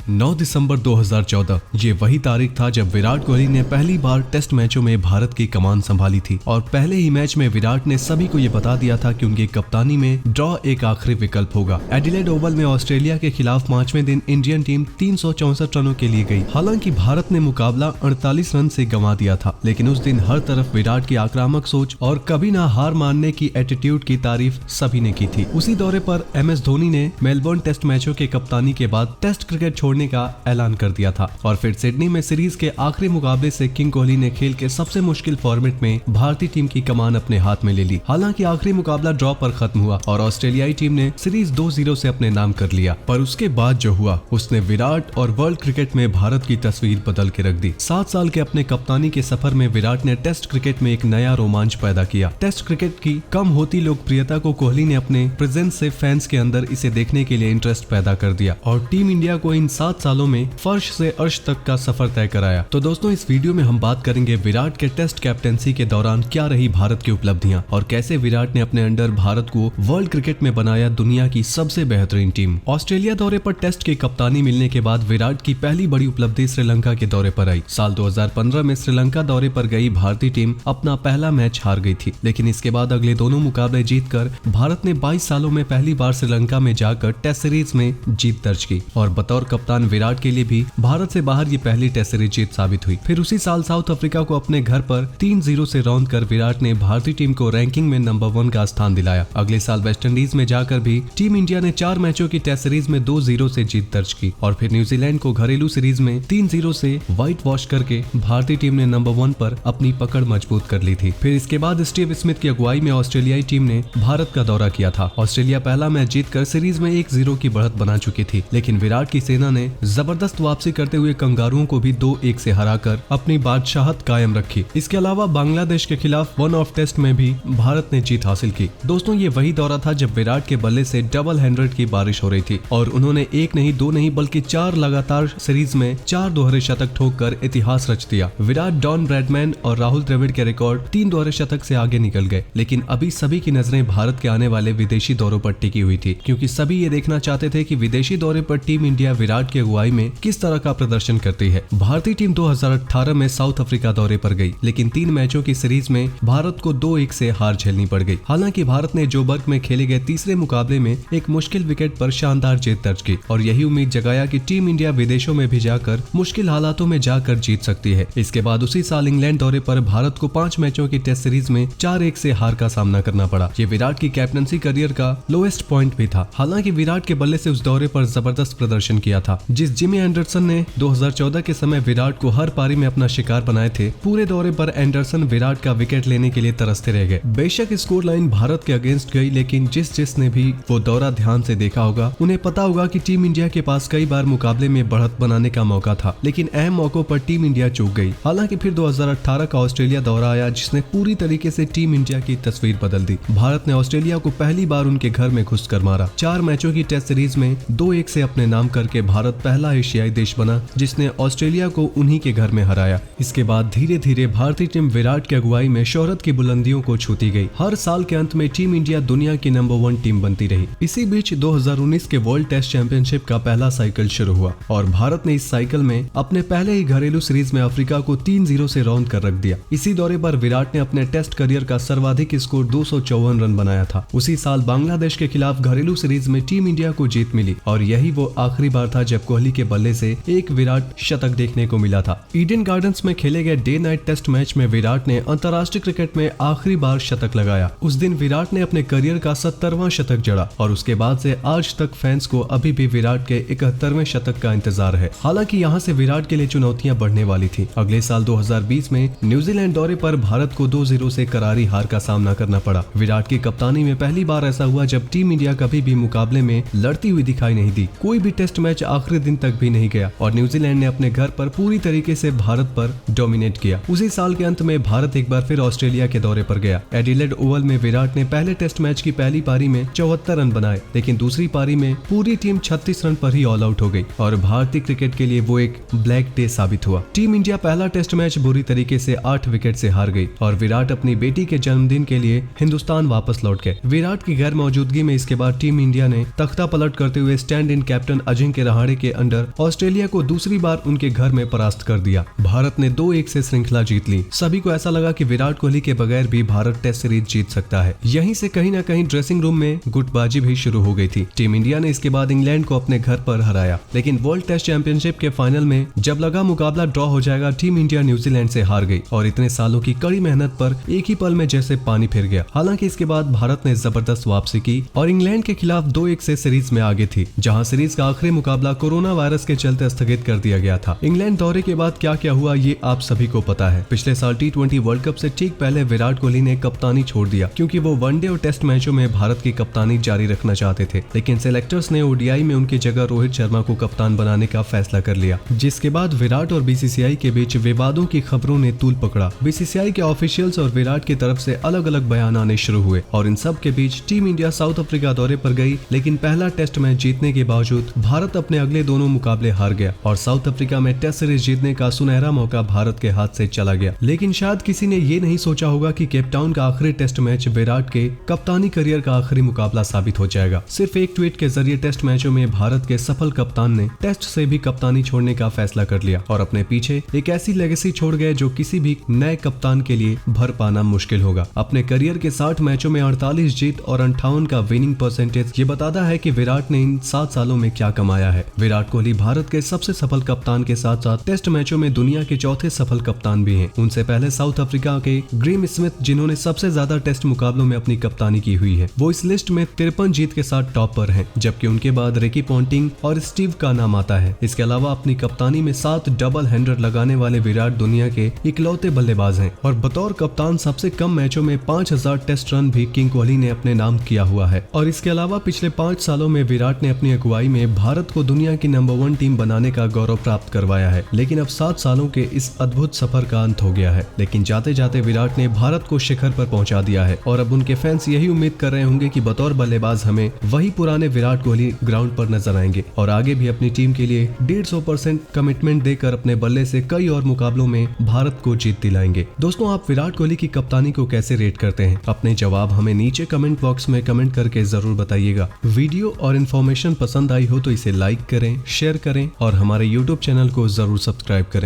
9 दिसंबर 2014 ये वही तारीख था जब विराट कोहली ने पहली बार टेस्ट मैचों में भारत की कमान संभाली थी और पहले ही मैच में विराट ने सभी को ये बता दिया था कि उनकी कप्तानी में ड्रॉ एक आखिरी विकल्प होगा। एडिलेड ओवल में ऑस्ट्रेलिया के खिलाफ 5वें दिन इंडियन टीम 364 रनों के लिए गई। हालांकि भारत ने मुकाबला 48 रन से गंवा दिया था, लेकिन उस दिन हर तरफ विराट की आक्रामक सोच और कभी ना हार मानने की एटीट्यूड की तारीफ सभी ने की थी। उसी दौरे पर MS धोनी ने मेलबोर्न टेस्ट मैचों के कप्तानी के बाद टेस्ट क्रिकेट छोड़ने का ऐलान कर दिया था और फिर सिडनी में सीरीज के आखिरी मुकाबले से किंग कोहली ने खेल के सबसे मुश्किल फॉर्मेट में भारतीय टीम की कमान अपने हाथ में ले ली। हालांकि आखिरी मुकाबला ड्रॉ पर खत्म हुआ और ऑस्ट्रेलियाई टीम ने सीरीज 2-0 से अपने नाम कर लिया, पर उसके बाद जो हुआ उसने विराट और वर्ल्ड क्रिकेट में भारत की तस्वीर बदल के रख दी। 7 साल के अपने कप्तानी के सफर में विराट ने टेस्ट क्रिकेट में एक नया रोमांच पैदा किया। टेस्ट क्रिकेट की कम होती लोकप्रियता को कोहली ने अपने प्रेजेंस से फैंस के अंदर इसे देखने के लिए इंटरेस्ट पैदा कर दिया और टीम इंडिया को इन 7 सालों में फर्श से अर्श तक का सफर तय कराया। तो दोस्तों, इस वीडियो में हम बात करेंगे विराट के टेस्ट कैप्टेंसी के दौरान क्या रही भारत की उपलब्धियां और कैसे विराट ने अपने अंडर भारत को वर्ल्ड क्रिकेट में बनाया दुनिया की सबसे बेहतरीन टीम। ऑस्ट्रेलिया दौरे पर टेस्ट की कप्तानी मिलने के बाद विराट की पहली बड़ी उपलब्धि श्रीलंका के दौरे पर आई। साल 2015 में श्रीलंका दौरे पर गई भारतीय टीम अपना पहला मैच हार गई थी, लेकिन इसके बाद अगले दोनों मुकाबले जीतकर भारत ने 22 सालों में पहली बार श्रीलंका में जाकर टेस्ट सीरीज में जीत दर्ज की और बतौर कप्तान विराट के लिए भी भारत से बाहर ये पहली टेस्ट सीरीज जीत साबित हुई। फिर उसी साल साउथ अफ्रीका को अपने घर पर 3-0 से रौंद कर विराट ने भारतीय टीम को रैंकिंग में नंबर 1 का स्थान दिलाया। अगले साल वेस्टइंडीज में जाकर भी टीम इंडिया ने 4 मैचों की टेस्ट सीरीज में 2-0 से जीत दर्ज की और फिर न्यूजीलैंड को घरेलू सीरीज में 3-0 से व्हाइट वॉश करके भारतीय टीम ने नंबर 1 पर अपनी पकड़ मजबूत कर ली थी। फिर इसके बाद स्टीव स्मिथ की अगुवाई में ऑस्ट्रेलियाई टीम ने भारत का दौरा किया था। ऑस्ट्रेलिया पहला मैच जीतकर सीरीज में 1-0 की बढ़त बना चुकी थी, लेकिन विराट की सेना ने जबरदस्त वापसी करते हुए कंगारुओं को भी 2-1 से हराकर अपनी बादशाहत कायम रखी। इसके अलावा बांग्लादेश के खिलाफ 1 ऑफ टेस्ट में भी भारत ने जीत हासिल की। दोस्तों, ये वही दौरा था जब विराट के बल्ले से डबल 100 की बारिश हो रही थी और उन्होंने 1 नहीं 2 नहीं बल्कि 4 लगातार सीरीज में 4 दोहरे शतक ठोककर इतिहास रच दिया। विराट, डॉन ब्रैडमैन और राहुल द्रविड़ के रिकॉर्ड 3 दोहरे शतक से आगे निकल गए, लेकिन अभी सभी की नजरें भारत के आने वाले विदेशी दौरों पर टिकी हुई थी, क्योंकि सभी ये देखना चाहते थे कि विदेशी दौरे पर टीम इंडिया विराट की अगुवाई में किस तरह का प्रदर्शन करती है। भारतीय टीम 2018 में साउथ अफ्रीका दौरे पर गई, लेकिन 3 मैचों की सीरीज में भारत को 2-1 से हार झेलनी पड़ गई। हालांकि भारत ने जोबर्ग में खेले गए तीसरे मुकाबले में एक मुश्किल विकेट पर शानदार जीत दर्ज की और यही उम्मीद जगाया कि टीम इंडिया विदेशों में भी जाकर मुश्किल हालातों में जाकर जीत सकती है। इसके बाद उसी साल इंग्लैंड दौरे पर भारत को 5 मैचों की टेस्ट सीरीज में 4-1 से हार का सामना करना पड़ा। ये विराट की कैप्टनसी करियर का लोएस्ट पॉइंट भी था। हालांकि विराट के बल्ले से उस दौरे पर जबरदस्त प्रदर्शन किया था। जिस जिमी एंडरसन ने 2014 के समय विराट को हर पारी में अपना शिकार बनाए थे, पूरे दौरे पर एंडरसन विराट का विकेट लेने के लिए तरसते रह गए। बेशक स्कोर लाइन भारत के अगेंस्ट गई, लेकिन जिसने भी वो दौरा ध्यान से देखा होगा उन्हें पता होगा कि टीम इंडिया के पास कई बार मुकाबले में बढ़त बनाने का मौका था, लेकिन अहम मौकों पर टीम इंडिया चूक गई। हालांकि फिर 2018 का ऑस्ट्रेलिया दौरा आया, जिसने पूरी तरीके से टीम इंडिया की तस्वीर बदल दी। भारत ने ऑस्ट्रेलिया को पहली बार उनके घर में घुसकर मारा। 4 मैचों की टेस्ट सीरीज में 2-1 से अपने नाम करके भारत पहला एशियाई देश बना जिसने ऑस्ट्रेलिया को उन्हीं के घर में हराया। इसके बाद धीरे धीरे भारतीय टीम विराट की अगुवाई में शोहरत की बुलंदियों को छूती गई। हर साल के अंत में टीम इंडिया दुनिया की नंबर 1 टीम बनती रही। इसी बीच 2019 के वर्ल्ड टेस्ट चैंपियनशिप का पहला साइकिल शुरू हुआ और भारत ने इस साइकिल में अपने पहले ही घरेलू सीरीज में अफ्रीका को 3-0 से रौंद कर रख दिया। इसी दौरे पर विराट ने अपने टेस्ट करियर का सर्वाधिक स्कोर 254 रन बनाया था। उसी साल बांग्लादेश के खिलाफ घरेलू सीरीज में टीम इंडिया को जीत मिली और यही वो आखिरी बार था जब कोहली के बल्ले से एक विराट शतक देखने को मिला था। ईडन गार्डन्स में खेले गए डे नाइट टेस्ट मैच में विराट ने अंतर्राष्ट्रीय क्रिकेट में आखिरी बार शतक लगाया। उस दिन विराट ने अपने करियर का 70वां शतक जड़ा और उसके बाद से आज तक फैंस को अभी भी विराट के 71वें शतक का इंतजार है। हालांकि यहाँ से विराट के लिए चुनौतियां बढ़ने वाली थी। अगले साल 2020 में न्यूजीलैंड दौरे पर भारत को 2-0 से करारी हार का सामना करना पड़ा। विराट की कप्तानी में पहली बार ऐसा हुआ जब टीम इंडिया कभी भी मुकाबले में लड़ती हुई दिखाई नहीं दी। कोई भी टेस्ट मैच आखिरी दिन तक भी नहीं गया और न्यूजीलैंड ने अपने घर पर पूरी तरीके से भारत पर डोमिनेट किया। उसी साल के अंत में भारत एक बार फिर ऑस्ट्रेलिया के दौरे पर गया। एडिलेड ओवल में विराट ने पहले टेस्ट मैच की पहली पारी में 74 रन बनाए, लेकिन दूसरी पारी में पूरी टीम 36 रन पर ही ऑल आउट हो गई और भारतीय क्रिकेट के लिए वो एक ब्लैक डे साबित हुआ। टीम इंडिया पहला टेस्ट मैच बुरी तरीके से 8 विकेट से हार गई और विराट अपनी बेटी के जन्मदिन के लिए हिंदुस्तान वापस लौट गए। विराट की गैर मौजूदगी में इसके बाद टीम इंडिया ने तख्ता पलट करते हुए stand in captain Ajinkya Rahane दौरे के अंडर ऑस्ट्रेलिया को दूसरी बार उनके घर में परास्त कर दिया। भारत ने 2-1 से श्रृंखला जीत ली। सभी को ऐसा लगा कि विराट कोहली के बगैर भी भारत टेस्ट सीरीज जीत सकता है। यहीं से कहीं ना कहीं ड्रेसिंग रूम में गुटबाजी भी शुरू हो गई थी। टीम इंडिया ने इसके बाद इंग्लैंड को अपने घर पर हराया, लेकिन वर्ल्ड टेस्ट चैंपियनशिप के फाइनल में जब लगा मुकाबला ड्रॉ हो जाएगा, टीम इंडिया न्यूजीलैंड से हार गई और इतने सालों की कड़ी मेहनत पर एक ही पल में जैसे पानी फिर गया। हालांकि इसके बाद भारत ने जबरदस्त वापसी की और इंग्लैंड के खिलाफ 2-1 से सीरीज में आगे थी, जहां सीरीज का आखिरी मुकाबला कोरोना वायरस के चलते स्थगित कर दिया गया था। इंग्लैंड दौरे के बाद क्या क्या हुआ ये आप सभी को पता है। पिछले साल T20 वर्ल्ड कप से ठीक पहले विराट कोहली ने कप्तानी छोड़ दिया, क्योंकि वो वनडे और टेस्ट मैचों में भारत की कप्तानी जारी रखना चाहते थे, लेकिन सिलेक्टर्स ने ODI में उनकी जगह रोहित शर्मा को कप्तान बनाने का फैसला कर लिया, जिसके बाद विराट और BCCI के बीच विवादों की खबरों ने तूल पकड़ा। BCCI के ऑफिशियल्स और विराट की तरफ से अलग अलग बयान आने शुरू हुए और इन सब के बीच टीम इंडिया साउथ अफ्रीका दौरे पर गई, लेकिन पहला टेस्ट मैच जीतने के बावजूद भारत अपने अगले दोनों मुकाबले हार गया और साउथ अफ्रीका में टेस्ट सीरीज जीतने का सुनहरा मौका भारत के हाथ से चला गया। लेकिन शायद किसी ने ये नहीं सोचा होगा कि केपटाउन का आखिरी टेस्ट मैच विराट के कप्तानी करियर का आखिरी मुकाबला साबित हो जाएगा। सिर्फ एक ट्वीट के जरिए टेस्ट मैचों में भारत के सफल कप्तान ने टेस्ट से भी कप्तानी छोड़ने का फैसला कर लिया और अपने पीछे एक ऐसी लेगेसी छोड़ गए जो किसी भी नए कप्तान के लिए भर पाना मुश्किल होगा। अपने करियर के 60 मैचों में 48 जीत और 58 का विनिंग परसेंटेज ये बताता है कि विराट ने इन 7 सालों में क्या कमाया है। विराट कोहली भारत के सबसे सफल कप्तान के साथ साथ टेस्ट मैचों में दुनिया के चौथे सफल कप्तान भी हैं। उनसे पहले साउथ अफ्रीका के ग्रेम स्मिथ, जिन्होंने सबसे ज्यादा टेस्ट मुकाबलों में अपनी कप्तानी की हुई है, वो इस लिस्ट में 53 जीत के साथ टॉप पर हैं, जबकि उनके बाद रिकी पॉन्टिंग और स्टीव का नाम आता है। इसके अलावा अपनी कप्तानी में 7 डबल हैंडर लगाने वाले विराट दुनिया के इकलौते बल्लेबाज हैं और बतौर कप्तान सबसे कम मैचों में 5000 टेस्ट रन भी किंग कोहली ने अपने नाम किया हुआ है। और इसके अलावा पिछले 5 सालों में विराट ने अपनी अगुवाई में भारत को दुनिया की नंबर 1 टीम बनाने का गौरव प्राप्त करवाया है। लेकिन अब 7 सालों के इस अद्भुत सफर का अंत हो गया है, लेकिन जाते जाते विराट ने भारत को शिखर पर पहुंचा दिया है और अब उनके फैंस यही उम्मीद कर रहे होंगे कि बतौर बल्लेबाज हमें वही पुराने विराट कोहली ग्राउंड पर नजर आएंगे और आगे भी अपनी टीम के लिए 150% कमिटमेंट देकर अपने बल्ले से कई और मुकाबलों में भारत को जीत दिलाएंगे। दोस्तों, आप विराट कोहली की कप्तानी को कैसे रेट करते हैं? अपने जवाब हमें नीचे कमेंट बॉक्स में कमेंट करके जरूर बताइएगा। वीडियो और इन्फॉर्मेशन पसंद आई हो तो इसे लाइक करें, शेयर करें और हमारे YouTube चैनल को जरूर सब्सक्राइब करें।